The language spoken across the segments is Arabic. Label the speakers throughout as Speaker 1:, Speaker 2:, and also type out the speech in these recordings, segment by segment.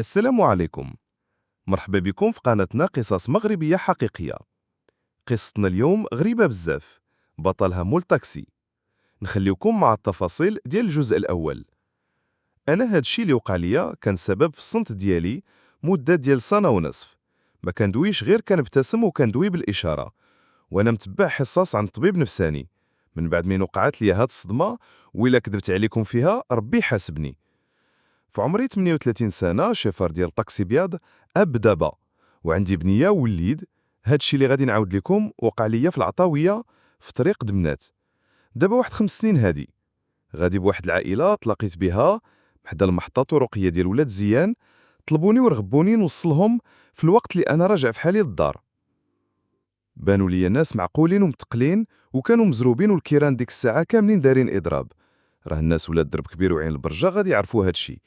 Speaker 1: السلام عليكم. مرحبا بكم في قناتنا قصص مغربية حقيقية. قصتنا اليوم غريبة بزاف، بطلها مول تاكسي. نخليكم مع التفاصيل ديال الجزء الأول. أنا هادشي اللي وقع ليا كان سبب في الصمت ديالي مدة ديال سنة ونصف. ما كندويش غير كنبتسم وكندوي بالإشارة، وأنا متبع حصص عن طبيب نفساني. من بعد من وقعت لي هاد الصدمة، وإلا كذبت عليكم فيها ربي يحاسبني. في عمري 38 سنة، شيفر ديال طاكسي بياض، أب دابا، وعندي بنية ووليد. هادشي اللي غادي نعاود لكم وقع ليا في العطاوية في طريق دمنات. دابا واحد 5 سنين هادي، غادي بواحد العائلة تلاقيت بها بحدا المحطة طرقية ديال ولاد زيان. طلبوني ورغبوني نوصلهم في الوقت اللي أنا راجع في حالي للدار. بانوا لي ناس معقولين ومتقلين، وكانوا مزروبين، والكيران ديك الساعة كاملين دارين إضراب. راه الناس ولاد درب كبير وعين البرجة غادي يعرفوا هادشي.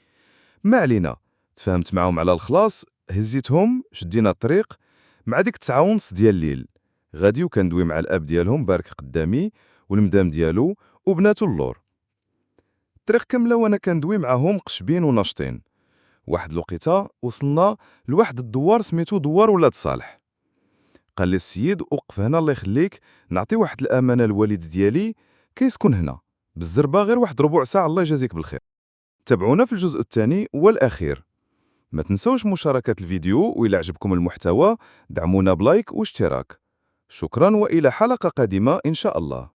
Speaker 1: ما علينا، تفاهمت معاهم على الخلاص، هزيتهم، شدينا الطريق. مع ديك 9:30 ديال الليل غادي، وكندوي مع الاب ديالهم بارك قدامي والمدام ديالو وبناتو اللور. الطريق كامله وانا كندوي معاهم قشبين وناشطين. واحد الوقيته وصلنا لواحد الدوار سميتو دوار ولاد صالح. قال لي السيد وقف هنا الله يخليك، نعطي واحد الامانه للوالد ديالي كيسكن هنا بالزربه، غير واحد ربع ساعه، الله يجازيك بالخير. تابعونا في الجزء الثاني والأخير. ما تنسوش مشاركة الفيديو، وإلى عجبكم المحتوى دعمونا بلايك واشتراك. شكرا، وإلى حلقة قادمة إن شاء الله.